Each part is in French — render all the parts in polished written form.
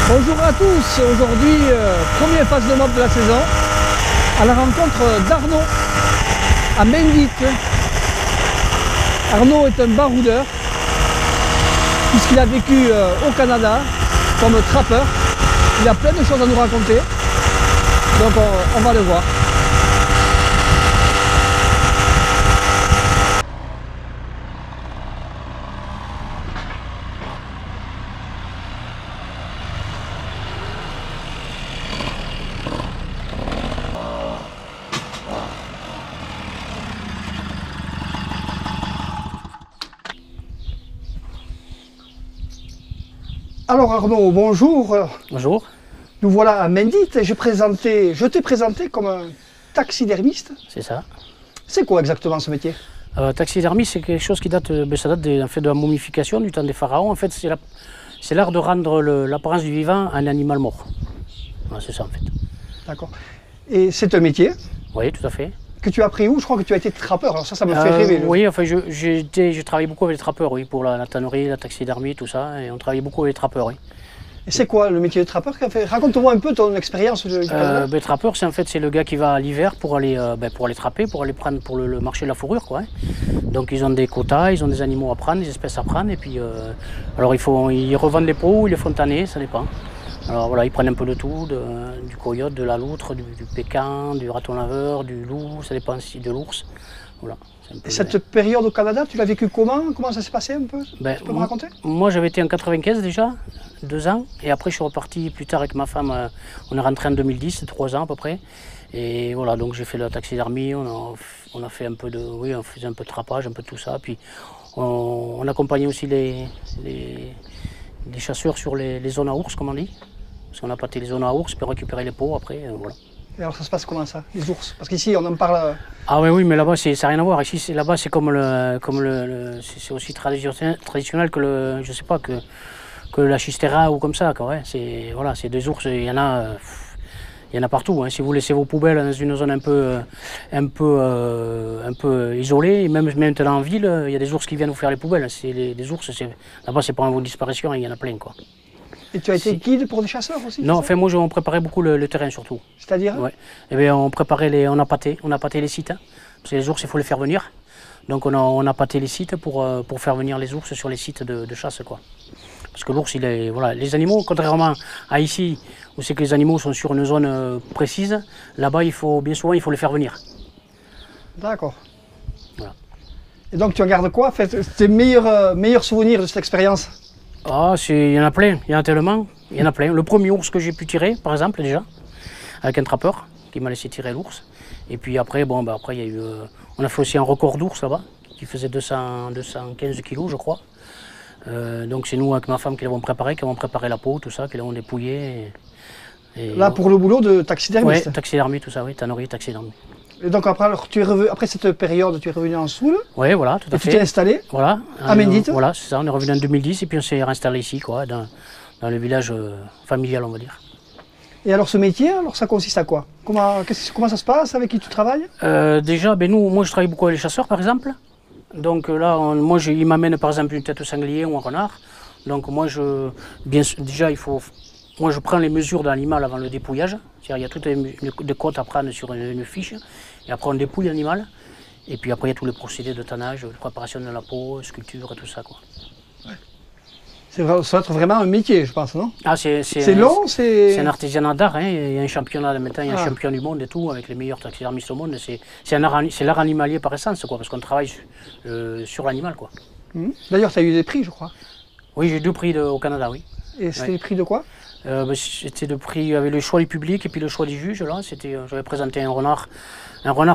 Bonjour à tous, aujourd'hui première phase de mob de la saison, à la rencontre d'Arnaud à Mendit. Arnaud est un baroudeur, puisqu'il a vécu au Canada comme trappeur. Il a plein de choses à nous raconter, donc on va le voir. Alors Arnaud, bonjour. Bonjour. Nous voilà à Mendit et je t'ai présenté comme un taxidermiste. C'est ça. C'est quoi exactement ce métier? Taxidermie, c'est quelque chose qui date, ça date en fait, de la momification du temps des pharaons. En fait, c'est l'art de rendre l'apparence du vivant à un animal mort. Voilà, c'est ça en fait. D'accord. Et c'est un métier Oui, tout à fait. que tu as appris où? Je crois que tu as été trappeur, alors ça me fait rêver. Oui, enfin, je travaille beaucoup avec les trappeurs, oui, pour la tannerie, la taxidermie, tout ça, et on travaille beaucoup avec les trappeurs, oui. Et c'est quoi le métier de trappeur? Raconte-moi un peu ton expérience du Canada. Trappeur, c'est le gars qui va l'hiver pour aller trapper, pour aller prendre pour le marché de la fourrure, quoi. Hein. Donc ils ont des quotas, ils ont des animaux à prendre, des espèces à prendre, et puis alors ils revendent les peaux ou ils les font tanner, ça dépend. Alors voilà, ils prennent un peu de tout, du coyote, de la loutre, du pécan, du raton laveur, du loup, ça dépend aussi de l'ours. Voilà. Et cette période au Canada, tu l'as vécu comment? Comment ça s'est passé un peu? Tu peux me raconter? Moi j'avais été en 95 déjà, 2 ans, et après je suis reparti plus tard avec ma femme, on est rentré en 2010, 3 ans à peu près. Et voilà, donc j'ai fait la taxidermie, on a fait un peu on faisait un peu de trappage, un peu de tout ça, puis on accompagnait aussi les chasseurs sur les zones à ours, comme on dit. Parce qu'on a pâté les zones à ours, puis récupérer les peaux après, voilà. Et alors ça se passe comment ça, les ours? Parce qu'ici on en parle... Ah oui, mais là-bas ça n'a rien à voir. Ici, là-bas c'est comme c'est aussi traditionnel que je sais pas, que la chistera ou comme ça, quoi. Ouais. C'est des ours, il y en a partout. Hein. Si vous laissez vos poubelles dans une zone un peu isolée, même maintenant en ville, il y a des ours qui viennent vous faire les poubelles. Les ours, là-bas c'est pas en voie de disparition, il y en a plein, quoi. Et tu as été guide pour des chasseurs aussi? Non, enfin moi on préparait beaucoup le terrain surtout. C'est-à-dire? Ouais. Eh bien, on a pâté les sites. Hein, parce que les ours, il faut les faire venir. Donc on a pâté les sites pour faire venir les ours sur les sites de chasse, quoi. Parce que l'ours, voilà, les animaux, contrairement à ici, où c'est que les animaux sont sur une zone précise, là-bas, bien souvent, il faut les faire venir. D'accord. Voilà. Et donc tu en gardes quoi, en fait, tes meilleurs souvenirs de cette expérience? Ah, il y en a plein, il y en a tellement, il y en a plein. Le premier ours que j'ai pu tirer, par exemple, déjà, avec un trappeur, qui m'a laissé tirer l'ours. Et puis après, après, il y a eu, on a fait aussi un record d'ours là-bas, qui faisait 215 kilos, je crois. Donc c'est nous, avec ma femme, qui l'avons préparé la peau, tout ça, qui l'avons dépouillé. Là, pour le boulot de taxidermiste? Oui, taxidermie, tout ça, oui, tannerie, taxidermie. Et donc après, alors, après cette période, tu es revenu en Soule? Oui, voilà, tout à fait. Et tu t'es installé? Voilà. À Mendit? Voilà, c'est ça, on est revenu en 2010 et puis on s'est réinstallé ici, quoi, dans le village familial, on va dire. Et alors ce métier, alors ça consiste à quoi? Comment ça se passe? Avec qui tu travailles? Déjà, moi je travaille beaucoup avec les chasseurs, par exemple. Donc là, il m'amène par exemple une tête de sanglier ou un renard. Donc moi, déjà, moi je prends les mesures de l'animal avant le dépouillage. C'est-à-dire il y a toutes les cotes à prendre sur une fiche. Et après on dépouille l'animal. Et puis après il y a tous les procédés de tannage, de préparation de la peau, sculpture et tout ça, quoi. Ouais. Ça va être vraiment un métier, je pense, non? Ah, c'est long, c'est un artisanat d'art, hein. Il y a un championnat maintenant, il y a un champion du monde et tout, avec les meilleurs taxidermistes au monde. C'est l'art animalier par essence, quoi, parce qu'on travaille sur l'animal, quoi. D'ailleurs, tu as eu des prix, je crois. Oui, j'ai eu 2 prix au Canada, oui. Et c'était des prix de quoi? C'était le prix avec le choix du public et puis le choix du juge. Là, j'avais présenté un renard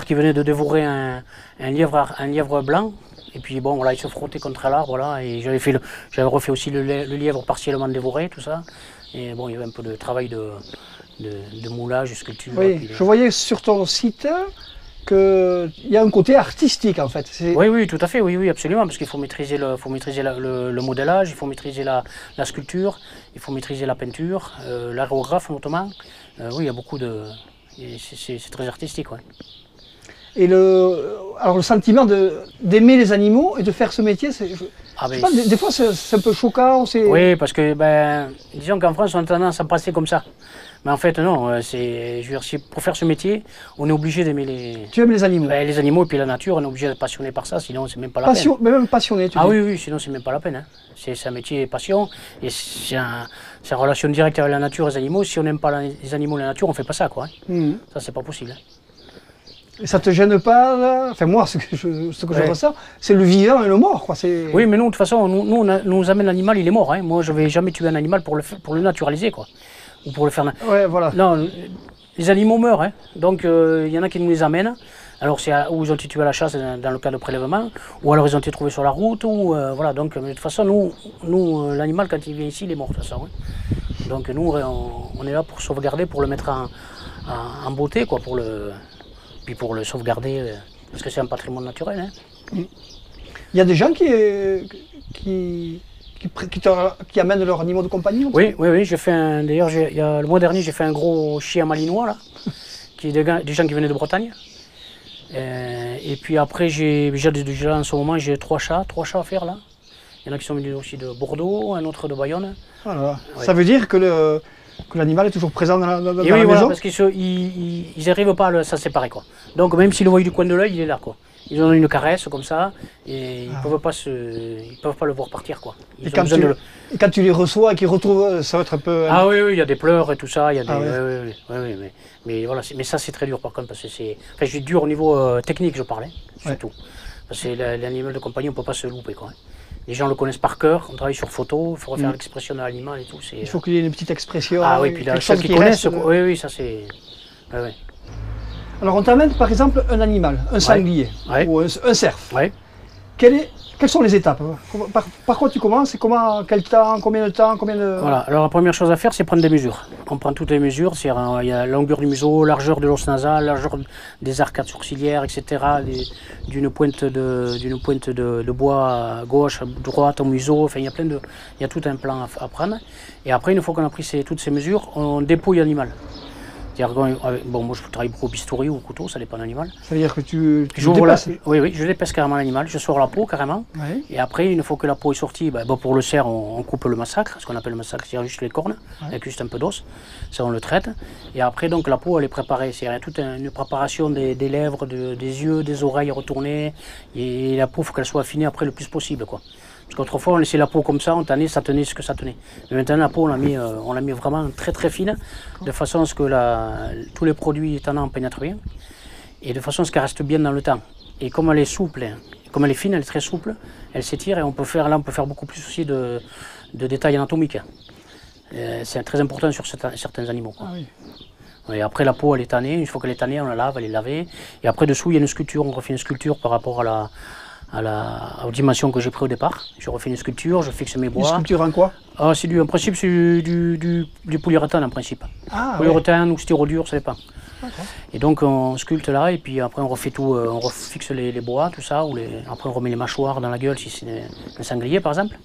qui venait de dévorer un lièvre blanc. Et puis bon, voilà, il se frottait contre l'arbre, voilà, et j'avais refait aussi le lièvre partiellement dévoré, tout ça. Et bon, il y avait un peu de travail de moulage, de sculpture. Oui, je voyais sur ton site qu'il y a un côté artistique en fait. Oui, tout à fait, oui, absolument, parce qu'il faut maîtriser le modélage, il faut maîtriser la sculpture, il faut maîtriser la peinture, l'aérographe notamment. Oui, il y a beaucoup de... C'est très artistique, ouais. Et alors le sentiment d'aimer les animaux et de faire ce métier, je sais pas, des fois c'est un peu choquant. Oui, parce que disons qu'en France, on a tendance à passer comme ça. Mais en fait, non, je veux dire, pour faire ce métier, on est obligé d'aimer les... Tu aimes les animaux? Les animaux et puis la nature, on est obligé d'être passionné par ça, sinon c'est même pas la peine. Mais même passionné, tu dis? Oui, oui, sinon c'est même pas la peine. Hein. C'est un métier passion, et c'est en relation directe avec la nature et les animaux. Si on n'aime pas les animaux et la nature, on fait pas ça, quoi. Hein. Ça, c'est pas possible. Hein. Et ça te gêne pas, là? Enfin moi, ce que je ressens, c'est le vivant et le mort, quoi. Oui, mais nous, de toute façon, nous amène l'animal, il est mort. Hein. Moi, je vais jamais tuer un animal pour le naturaliser, quoi. Ou pour le faire... Ouais, voilà. Non, les animaux meurent, hein. Donc il y en a qui nous les amènent. Alors c'est où ils ont été tués à la chasse dans le cas de prélèvement, ou alors ils ont été trouvés sur la route, ou voilà. Donc de toute façon, nous l'animal quand il vient ici, il est mort de toute façon. Hein. Donc nous, on est là pour sauvegarder, pour le mettre en beauté, quoi, puis pour le sauvegarder, parce que c'est un patrimoine naturel. Hein. Il y a des gens qui amènent leurs animaux de compagnie? Oui, j'ai fait d'ailleurs, le mois dernier, j'ai fait un gros chien malinois, là, qui est des gens qui venaient de Bretagne. Et puis après, déjà en ce moment, j'ai 3 chats à faire, là. Il y en a qui sont venus aussi de Bordeaux, un autre de Bayonne. Voilà. Ouais. Ça veut dire que l'animal est toujours présent dans la oui, maison? Voilà, parce qu'ils n'arrivent pas à s'en séparer, quoi. Donc même s'ils le voient du coin de l'œil, il est là, quoi. Ils ont une caresse comme ça et ils peuvent pas le voir partir, quoi. Et quand tu les reçois et qu'ils retrouvent, ça va être un peu... Ah oui, il y a des pleurs et tout ça, il y a des... Oui, mais voilà, mais ça c'est très dur par contre, parce que c'est... Enfin, c'est dur au niveau technique, je parlais, surtout. Ouais. Parce que l'animal de compagnie, on ne peut pas se louper, quoi. Les gens le connaissent par cœur, on travaille sur photo, il faut refaire l'expression de l'animal et tout. Il faut qu'il y ait une petite expression. Ah oui, puis là, ceux qui connaissent, oui, ça c'est... Ouais. Alors on t'amène par exemple un animal, un sanglier ou un cerf. Ouais. Quelles sont les étapes? Par quoi tu commences? Quel temps? Combien de temps? Voilà, alors la première chose à faire, c'est prendre des mesures. On prend toutes les mesures, il y a la longueur du museau, largeur de l'os nasal, largeur des arcades sourcilières, etc. D'une pointe de bois à gauche, à droite, au museau, enfin il y a tout un plan à prendre. Et après, une fois qu'on a pris toutes ces mesures, on dépouille l'animal. Bon, moi je travaille beaucoup au bistouri ou au couteau, ça dépend de l'animal. Ça veut dire que tu dépasses? Oui, je dépèce carrément l'animal, je sors la peau carrément. Ouais. Et après, une fois que la peau est sortie, pour le cerf, on coupe le massacre, ce qu'on appelle le massacre, c'est juste les cornes, avec juste un peu d'os. Ça, on le traite. Et après, donc la peau, elle est préparée. Il y a toute une préparation des lèvres, des yeux, des oreilles retournées. Et la peau, il faut qu'elle soit affinée après le plus possible, quoi. Parce qu'autrefois, on laissait la peau comme ça, on tannait, ça tenait ce que ça tenait. Mais maintenant, la peau, on l'a mis vraiment très très fine, de façon à ce que tous les produits tannants pénètrent bien, et de façon à ce qu'elle reste bien dans le temps. Et comme elle est souple, comme elle est fine, elle est très souple, elle s'étire, et on peut faire beaucoup plus aussi de détails anatomiques. C'est très important sur certains animaux, quoi. Ah oui. Et après, la peau, elle est tannée, une fois qu'elle est tannée, on la lave, elle est lavée, et après, dessous, il y a une sculpture, on refait une sculpture par rapport aux dimensions que j'ai prises au départ. Je refais une sculpture, je fixe mes bois. Une sculpture en quoi? En principe, c'est du polyuréthane en principe. Ah, polyuréthane ou styrodure, ça dépend. Et donc on sculpte là, et puis après on refait tout, on refixe les bois, tout ça, après on remet les mâchoires dans la gueule si c'est un sanglier par exemple.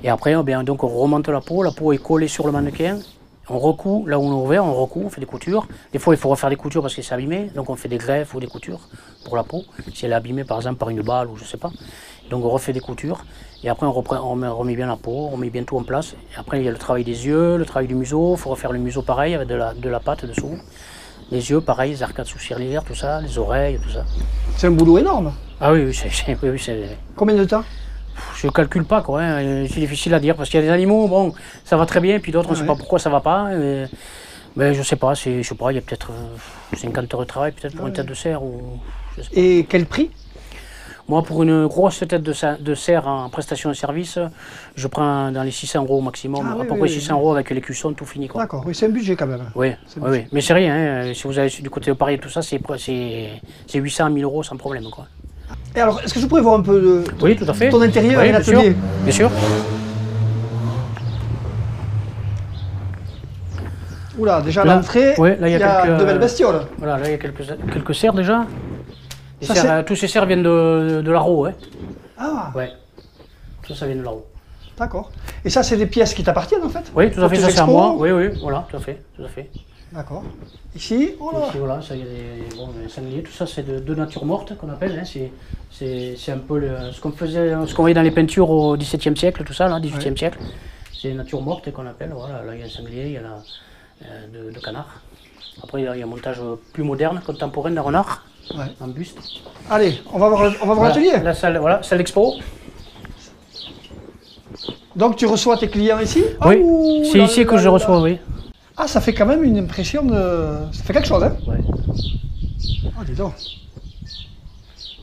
Et après donc on remonte la peau est collée sur le mannequin. On recoud, là où on a ouvert, on recoud, on fait des coutures. Des fois, il faut refaire des coutures parce que c'est abîmé, donc on fait des greffes ou des coutures pour la peau, si elle est abîmée par exemple par une balle ou je sais pas. Donc on refait des coutures, et après on remet bien la peau, on met bien tout en place. Et après, il y a le travail des yeux, le travail du museau, il faut refaire le museau pareil avec de la pâte dessous. Les yeux, pareil, les arcades sourcilières, tout ça, les oreilles, tout ça. C'est un boulot énorme. Ah oui, c'est... Combien de temps? Je ne calcule pas, quoi. Hein. C'est difficile à dire parce qu'il y a des animaux, bon, ça va très bien, puis d'autres, on ne sait pas pourquoi ça ne va pas. Mais je ne sais pas, il y a peut-être 50 heures de travail, peut-être pour une tête de cerf. Et quel prix? Moi, pour une grosse tête de cerf en prestation de service, je prends dans les 600 € au maximum, à peu près 600 € avec les cuissons, tout fini. D'accord, oui, c'est un budget quand même. Oui, mais c'est rien. Hein. Si vous allez du côté de Paris et tout ça, c'est 800 000 € sans problème, quoi. Et alors, est-ce que je pourrais voir un peu oui, tout à fait. Ton intérieur et l'atelier? Bien sûr. Oula, déjà à l'entrée, il y a de belles bestioles. Voilà, là il y a quelques cerfs déjà. Tous ces cerfs viennent de l'Arro. Hein. Ah ouais. Ça vient de l'Arro. D'accord. Et ça, c'est des pièces qui t'appartiennent en fait? Oui, tout à fait, ça c'est à moi. Oui, voilà, tout à fait. D'accord. Ici, oh là. Ici, voilà, ça y est, bon, les sangliers, tout ça c'est de nature morte qu'on appelle. Hein, c'est un peu ce qu'on voyait dans les peintures au XVIIe siècle, tout ça, là, XVIIIe siècle. C'est nature morte qu'on appelle. Voilà, là il y a un sanglier, il y a de canard. Après il y a un montage plus moderne, contemporain d'un renard, en buste. Allez, on va voir Voilà, l'atelier. la salle, voilà, salle d'expo. Donc tu reçois tes clients ici? Oui, c'est ici que je reçois, oui. Ah, ça fait quand même une impression de... Ça fait quelque chose, hein? Ouais. Oh, dis donc.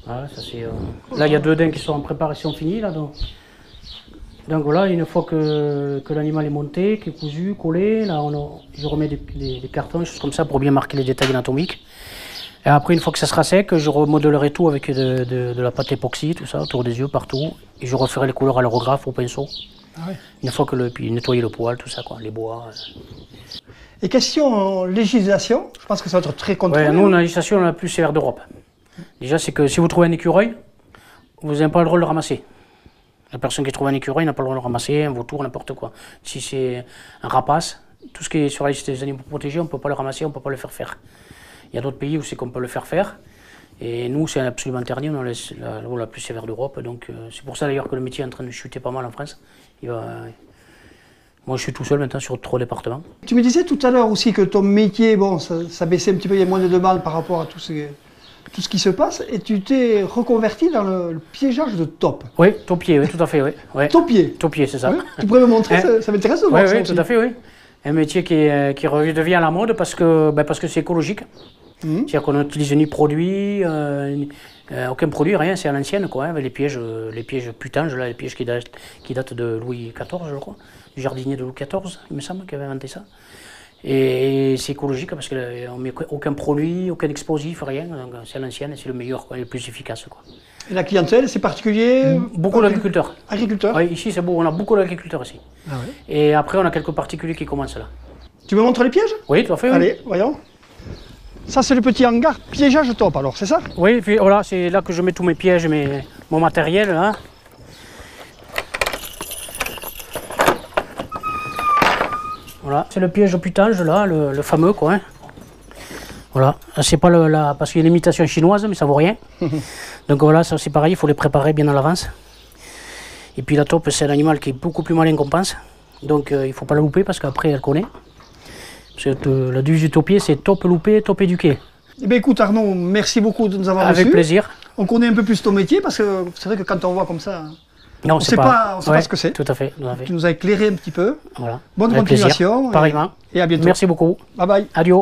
Voilà, ça c'est... Là, il y a 2 dents qui sont en préparation finie, là, donc Donc voilà, une fois que l'animal est monté, qu'il est cousu, collé, là je remets des cartons, des choses comme ça pour bien marquer les détails anatomiques. Et après, une fois que ça sera sec, je remodellerai tout avec de la pâte époxy, tout ça, autour des yeux, partout. Et je referai les couleurs à l'aérographe au pinceau. Ah ouais. Une fois que puis nettoyer le poil, tout ça, quoi, les bois. Et question législation, je pense que ça va être très contrôlé. Ouais, nous, la législation la plus sévère d'Europe. Déjà, c'est que si vous trouvez un écureuil, vous n'avez pas le droit de le ramasser. La personne qui trouve un écureuil n'a pas le droit de le ramasser, un vautour, n'importe quoi. Si c'est un rapace, tout ce qui est sur la liste des animaux protégés, on ne peut pas le ramasser, on ne peut pas le faire faire. Il y a d'autres pays où c'est qu'on peut le faire faire. Et nous, c'est absolument interdit, on a la loi la plus sévère d'Europe. Donc c'est pour ça d'ailleurs que le métier est en train de chuter pas mal en France. Moi, je suis tout seul maintenant sur 3 départements. Tu me disais tout à l'heure aussi que ton métier, bon, ça baissait un petit peu, il y a moins de demandes par rapport à tout ce qui se passe, et tu t'es reconverti dans le piégeage de taupe. Oui, taupier, oui, tout à fait, oui. Ouais. Taupier. Taupier, c'est ça. Ouais. Tu pourrais me montrer, ça m'intéresse de voir ça. Oui, aussi. tout à fait, oui. Un métier qui redevient à la mode parce que c'est écologique. C'est-à-dire qu'on n'utilise ni produit, aucun produit, rien, c'est à l'ancienne, quoi. Hein, les pièges putanges, là, les pièges qui datent de Louis XIV, je crois, du jardinier de Louis XIV, il me semble, qui avait inventé ça. Et c'est écologique parce qu'on ne met aucun produit, aucun explosif, rien. C'est à l'ancienne et c'est le meilleur, quoi, le plus efficace, quoi. Et la clientèle, c'est particulier? Beaucoup d'agriculteurs. Agriculteurs? Oui, ici, c'est beau, on a beaucoup d'agriculteurs ici. Ah ouais. Et après, on a quelques particuliers qui commencent là. Tu me montres les pièges? Oui, tout à fait. Oui. Allez, voyons. Ça, c'est le petit hangar piégeage taupe, alors, c'est ça? Oui, puis voilà, c'est là que je mets tous mes pièges, mon matériel, là. Voilà, c'est le piège au putange, là, le fameux, quoi. Hein. Voilà, c'est pas parce qu'il y a une imitation chinoise, mais ça vaut rien. Donc voilà, ça c'est pareil, il faut les préparer bien à l'avance. Et puis la taupe, c'est un animal qui est beaucoup plus malin qu'on pense. Donc il ne faut pas la louper parce qu'après, elle connaît. Parce que la devise du taupier, c'est taupe loupée, taupe éduquée. Eh bien écoute Arnaud, merci beaucoup de nous avoir reçus. Avec plaisir. On connaît un peu plus ton métier parce que c'est vrai que quand on voit comme ça, non, on ne sait pas ce que c'est. Tout à fait. Tu nous as éclairé un petit peu. Voilà. Bonne continuation. Pareillement. Et à bientôt. Merci beaucoup. Bye bye. Adieu.